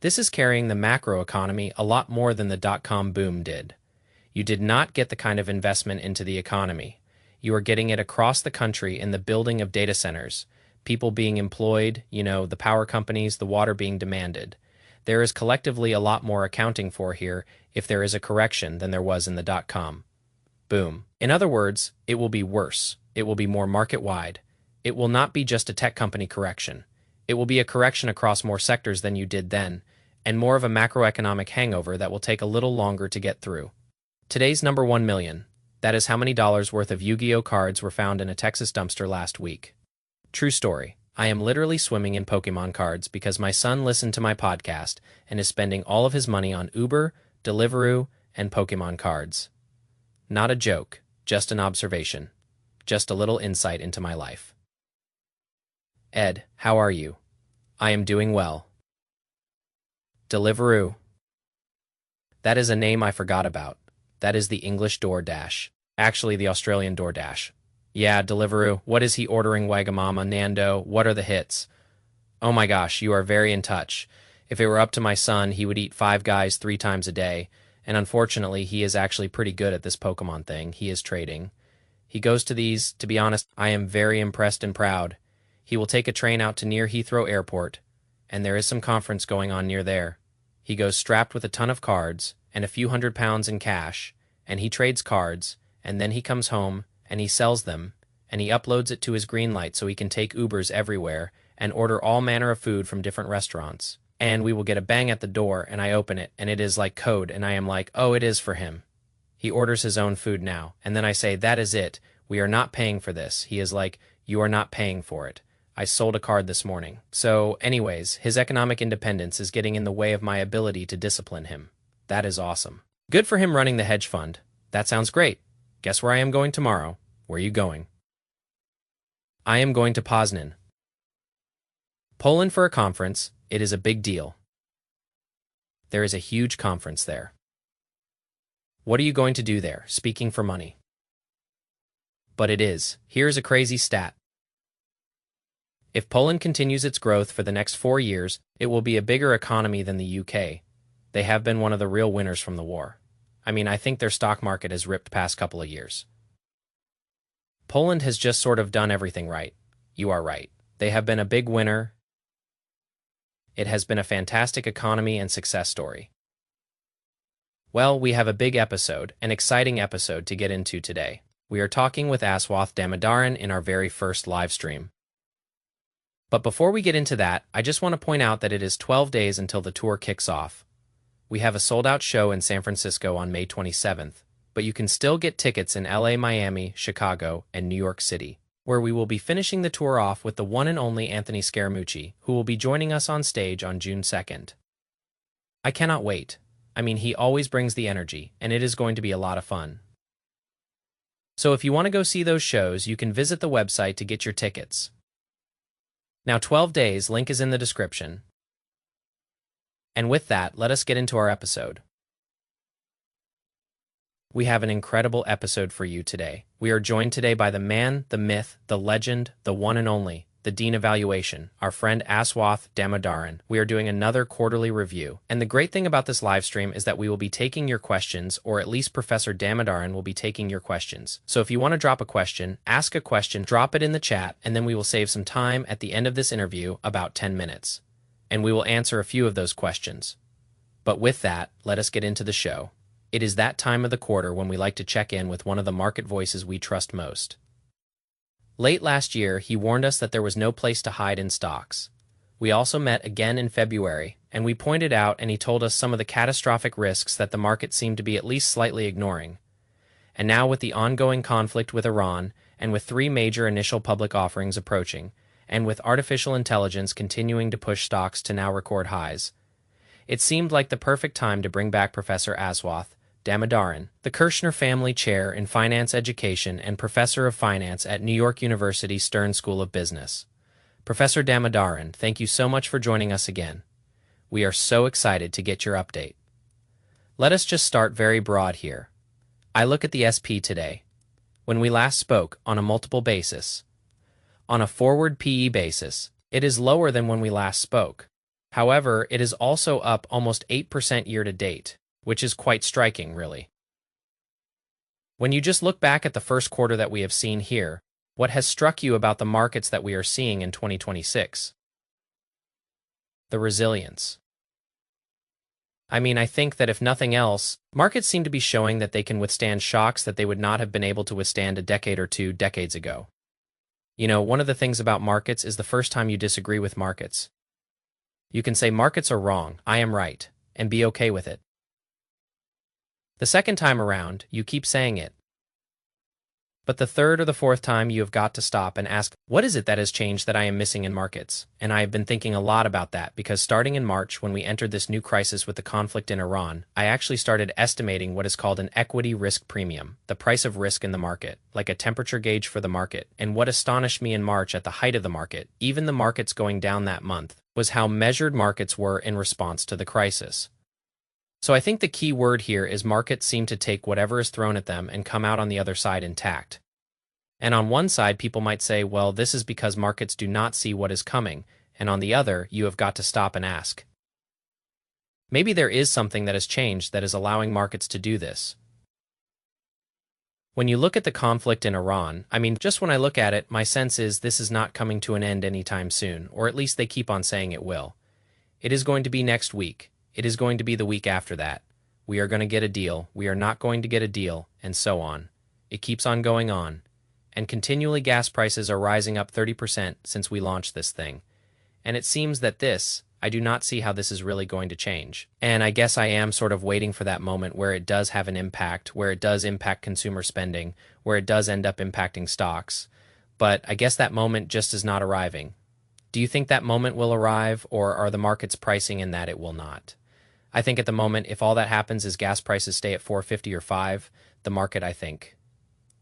This is carrying the macroeconomy a lot more than the dot-com boom did. You did not get the kind of investment into the economy. You are getting it across the country in the building of data centers, people being employed, the power companies, the water being demanded. There is collectively a lot more accounting for here if there is a correction than there was in the dot-com boom. In other words, it will be worse. It will be more market-wide. It will not be just a tech company correction. It will be a correction across more sectors than you did then, and more of a macroeconomic hangover that will take a little longer to get through. Today's number 1 million. That is how many dollars worth of Yu-Gi-Oh cards were found in a Texas dumpster last week. True story. I am literally swimming in Pokemon cards because my son listened to my podcast and is spending all of his money on Uber, Deliveroo, and Pokemon cards. Not a joke, just an observation. Just a little insight into my life. Ed, how are you? I am doing well. Deliveroo. That is a name I forgot about. That is the English DoorDash. Actually, the Australian DoorDash. Yeah, Deliveroo. What is he ordering? Wagamama, Nando, what are the hits? Oh my gosh, you are very in touch. If it were up to my son, he would eat Five Guys 3 times a day, and unfortunately, he is actually pretty good at this Pokemon thing. He is trading. He goes to these, to be honest, I am very impressed and proud. He will take a train out to near Heathrow Airport, and there is some conference going on near there. He goes strapped with a ton of cards and a few £100 in cash, and he trades cards, and then he comes home, and he sells them, and he uploads it to his Greenlight so he can take Ubers everywhere and order all manner of food from different restaurants. And we will get a bang at the door, and I open it, and it is like code, and I am like, oh, it is for him. He orders his own food now, and then I say, that is it. We are not paying for this. He is like, you are not paying for it. I sold a card this morning. So, anyways, his economic independence is getting in the way of my ability to discipline him. That is awesome. Good for him running the hedge fund. That sounds great. Guess where I am going tomorrow? Where are you going? I am going to Poznan, Poland for a conference. It is a big deal. There is a huge conference there. What are you going to do there, speaking for money? But it is. Here's a crazy stat. If Poland continues its growth for the next 4 years, it will be a bigger economy than the UK. They have been one of the real winners from the war. I mean, I think their stock market has ripped past couple of years. Poland has just sort of done everything right. You are right. They have been a big winner. It has been a fantastic economy and success story. Well, we have a big episode, an exciting episode to get into today. We are talking with Aswath Damodaran in our very first live stream. But before we get into that, I just want to point out that it is 12 days until the tour kicks off. We have a sold-out show in San Francisco on May 27th, but you can still get tickets in LA, Miami, Chicago, and New York City, where we will be finishing the tour off with the one and only Anthony Scaramucci, who will be joining us on stage on June 2nd. I cannot wait. I mean, he always brings the energy, and it is going to be a lot of fun. So if you want to go see those shows, you can visit the website to get your tickets. Now 12 days, link is in the description. And with that, let us get into our episode. We have an incredible episode for you today. We are joined today by the man, the myth, the legend, the one and only, the Dean of Valuation, our friend Aswath Damodaran. We are doing another quarterly review. And the great thing about this live stream is that we will be taking your questions, or at least Professor Damodaran will be taking your questions. So if you want to drop a question, ask a question, drop it in the chat, and then we will save some time at the end of this interview, about 10 minutes. And we will answer a few of those questions. But with that, let us get into the show. It is that time of the quarter when we like to check in with one of the market voices we trust most. Late last year, he warned us that there was no place to hide in stocks. We also met again in February, and we pointed out and he told us some of the catastrophic risks that the market seemed to be at least slightly ignoring. And now with the ongoing conflict with Iran, and with 3 major initial public offerings approaching, and with artificial intelligence continuing to push stocks to now record highs, it seemed like the perfect time to bring back Professor Aswath Damodaran, the Kirshner Family Chair in Finance Education and Professor of Finance at New York University Stern School of Business. Professor Damodaran, thank you so much for joining us again. We are so excited to get your update. Let us just start very broad here. I look at the SP today. When we last spoke, on a multiple basis, on a forward PE basis, it is lower than when we last spoke. However, it is also up almost 8% year to date, which is quite striking, really. When you just look back at the first quarter that we have seen here, what has struck you about the markets that we are seeing in 2026? The resilience. I think that if nothing else, markets seem to be showing that they can withstand shocks that they would not have been able to withstand a decade or 2 decades ago. One of the things about markets is the first time you disagree with markets, you can say markets are wrong, I am right, and be okay with it. The second time around, you keep saying it. But the third or the fourth time, you have got to stop and ask, what is it that has changed that I am missing in markets? And I have been thinking a lot about that because starting in March, when we entered this new crisis with the conflict in Iran, I actually started estimating what is called an equity risk premium, the price of risk in the market, like a temperature gauge for the market. And what astonished me in March at the height of the market, even the markets going down that month, was how measured markets were in response to the crisis. So I think the key word here is markets seem to take whatever is thrown at them and come out on the other side intact. And on one side, people might say, well, this is because markets do not see what is coming, and on the other, you have got to stop and ask. Maybe there is something that has changed that is allowing markets to do this. When you look at the conflict in Iran, just when I look at it, my sense is this is not coming to an end anytime soon, or at least they keep on saying it will. It is going to be next week. It is going to be the week after that. We are going to get a deal. We are not going to get a deal, and so on. It keeps on going on. And continually gas prices are rising up 30% since we launched this thing. And it seems that I do not see how this is really going to change. And I guess I am sort of waiting for that moment where it does have an impact, where it does impact consumer spending, where it does end up impacting stocks. But I guess that moment just is not arriving. Do you think that moment will arrive, or are the markets pricing in that it will not? I think at the moment, if all that happens is gas prices stay at 4.50 or 5, the market, I think,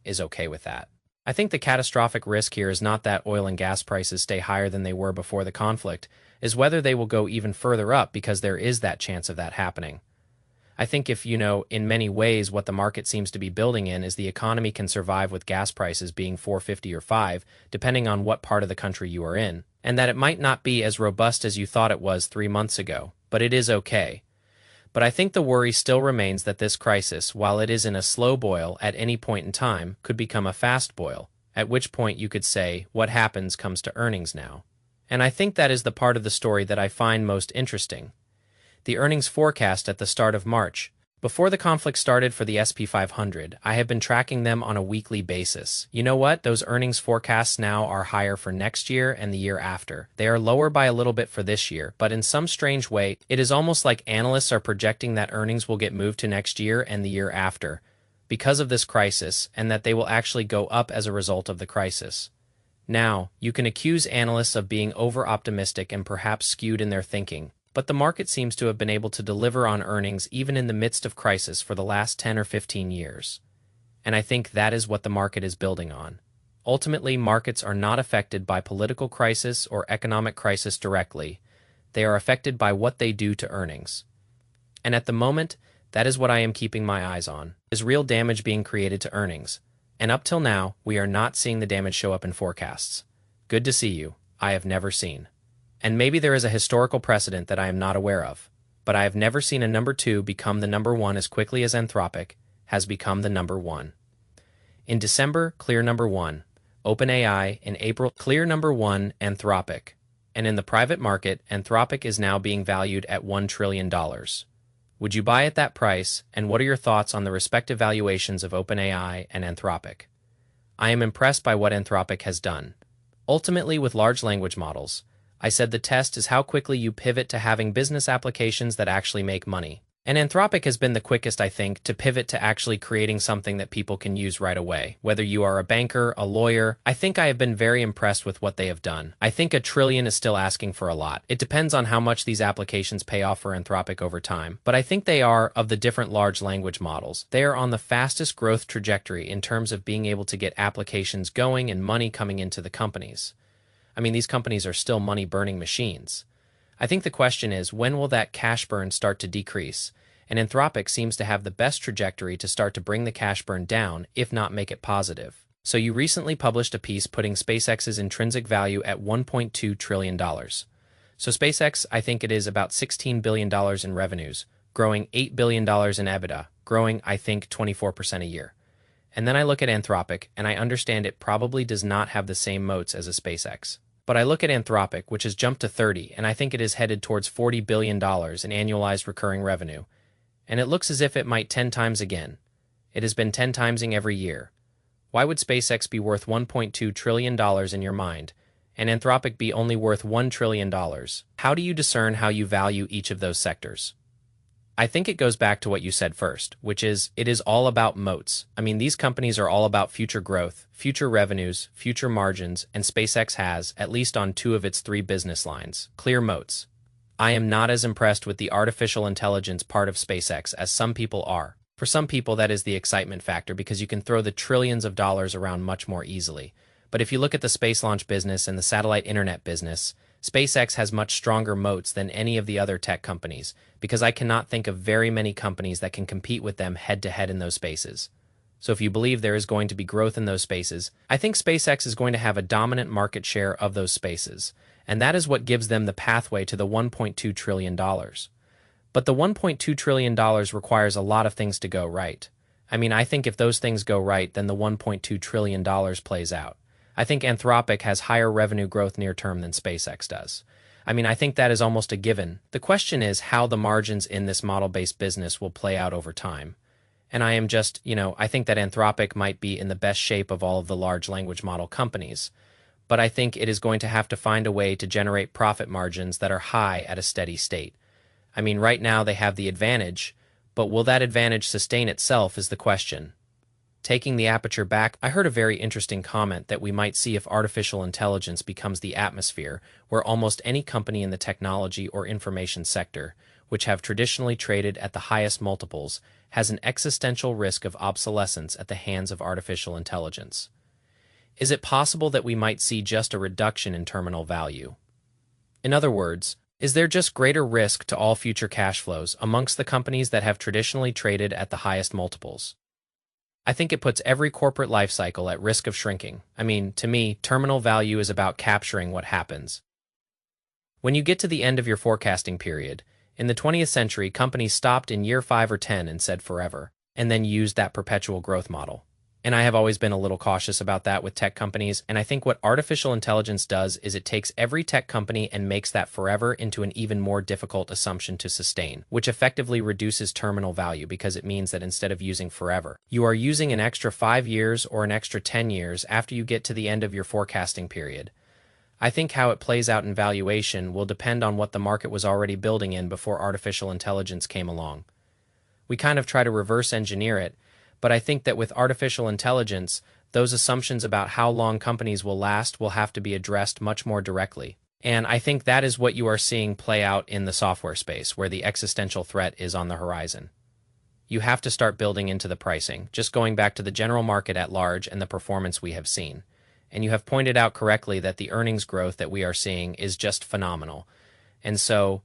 is okay with that. I think the catastrophic risk here is not that oil and gas prices stay higher than they were before the conflict, is whether they will go even further up because there is that chance of that happening. I think if, in many ways what the market seems to be building in is the economy can survive with gas prices being 4.50 or 5, depending on what part of the country you are in, and that it might not be as robust as you thought it was 3 months ago, but it is okay. But I think the worry still remains that this crisis, while it is in a slow boil at any point in time, could become a fast boil, at which point you could say, what happens comes to earnings now. And I think that is the part of the story that I find most interesting. The earnings forecast at the start of March. Before the conflict started for the S&P 500, I have been tracking them on a weekly basis. You know what? Those earnings forecasts now are higher for next year and the year after. They are lower by a little bit for this year, but in some strange way, it is almost like analysts are projecting that earnings will get moved to next year and the year after because of this crisis, and that they will actually go up as a result of the crisis. Now, you can accuse analysts of being over-optimistic and perhaps skewed in their thinking, but the market seems to have been able to deliver on earnings even in the midst of crisis for the last 10 or 15 years. And I think that is what the market is building on. Ultimately, markets are not affected by political crisis or economic crisis directly. They are affected by what they do to earnings. And at the moment, that is what I am keeping my eyes on, is real damage being created to earnings. And up till now, we are not seeing the damage show up in forecasts. Good to see you. I have never seen. And maybe there is a historical precedent that I am not aware of, but I have never seen a number 2 become the number 1 as quickly as Anthropic has become the number 1. In December, clear number 1. OpenAI. In April, clear number 1, Anthropic. And in the private market, Anthropic is now being valued at $1 trillion. Would you buy at that price, and what are your thoughts on the respective valuations of OpenAI and Anthropic? I am impressed by what Anthropic has done. Ultimately, with large language models, I said the test is how quickly you pivot to having business applications that actually make money. And Anthropic has been the quickest, I think, to pivot to actually creating something that people can use right away. Whether you are a banker, a lawyer, I think I have been very impressed with what they have done. I think $1 trillion is still asking for a lot. It depends on how much these applications pay off for Anthropic over time. But I think they are, of the different large language models, they are on the fastest growth trajectory in terms of being able to get applications going and money coming into the companies. These companies are still money-burning machines. I think the question is, when will that cash burn start to decrease? And Anthropic seems to have the best trajectory to start to bring the cash burn down, if not make it positive. So you recently published a piece putting SpaceX's intrinsic value at $1.2 trillion. So SpaceX, I think it is about $16 billion in revenues, growing $8 billion in EBITDA, growing, I think, 24% a year. And then I look at Anthropic, and I understand it probably does not have the same moats as a SpaceX. But I look at Anthropic, which has jumped to 30, and I think it is headed towards $40 billion in annualized recurring revenue. And it looks as if it might 10 times again. It has been 10 timesing every year. Why would SpaceX be worth $1.2 trillion in your mind, and Anthropic be only worth $1 trillion? How do you discern how you value each of those sectors? I think it goes back to what you said first, which is it is all about moats. I mean, these companies are all about future growth, future revenues, future margins, and SpaceX has, at least on 2 of its 3 business lines, clear moats. I am not as impressed with the artificial intelligence part of SpaceX as some people are. For some people, that is the excitement factor because you can throw the trillions of dollars around much more easily. But if you look at the space launch business and the satellite internet business, SpaceX has much stronger moats than any of the other tech companies, because I cannot think of very many companies that can compete with them head-to-head in those spaces. So if you believe there is going to be growth in those spaces, I think SpaceX is going to have a dominant market share of those spaces, and that is what gives them the pathway to the $1.2 trillion. But the $1.2 trillion requires a lot of things to go right. I mean, I think if those things go right, then the $1.2 trillion plays out. I think Anthropic has higher revenue growth near term than SpaceX does. I mean, I think that is almost a given. The question is how the margins in this model-based business will play out over time. And I am just, I think that Anthropic might be in the best shape of all of the large language model companies. But I think it is going to have to find a way to generate profit margins that are high at a steady state. I mean, right now they have the advantage, but will that advantage sustain itself is the question. Taking the aperture back, I heard a very interesting comment that we might see if artificial intelligence becomes the atmosphere where almost any company in the technology or information sector, which have traditionally traded at the highest multiples, has an existential risk of obsolescence at the hands of artificial intelligence. Is it possible that we might see just a reduction in terminal value? In other words, is there just greater risk to all future cash flows amongst the companies that have traditionally traded at the highest multiples? I think it puts every corporate life cycle at risk of shrinking. I mean, to me, terminal value is about capturing what happens. When you get to the end of your forecasting period, in the 20th century, companies stopped in year 5 or 10 and said forever, and then used that perpetual growth model. And I have always been a little cautious about that with tech companies, and I think what artificial intelligence does is it takes every tech company and makes that forever into an even more difficult assumption to sustain, which effectively reduces terminal value because it means that instead of using forever, you are using an extra 5 years or an extra 10 years after you get to the end of your forecasting period. I think how it plays out in valuation will depend on what the market was already building in before artificial intelligence came along. We kind of try to reverse engineer it, but I think that with artificial intelligence, those assumptions about how long companies will last will have to be addressed much more directly. And I think that is what you are seeing play out in the software space, where the existential threat is on the horizon. You have to start building into the pricing, just going back to the general market at large and the performance we have seen. And you have pointed out correctly that the earnings growth that we are seeing is just phenomenal. And so,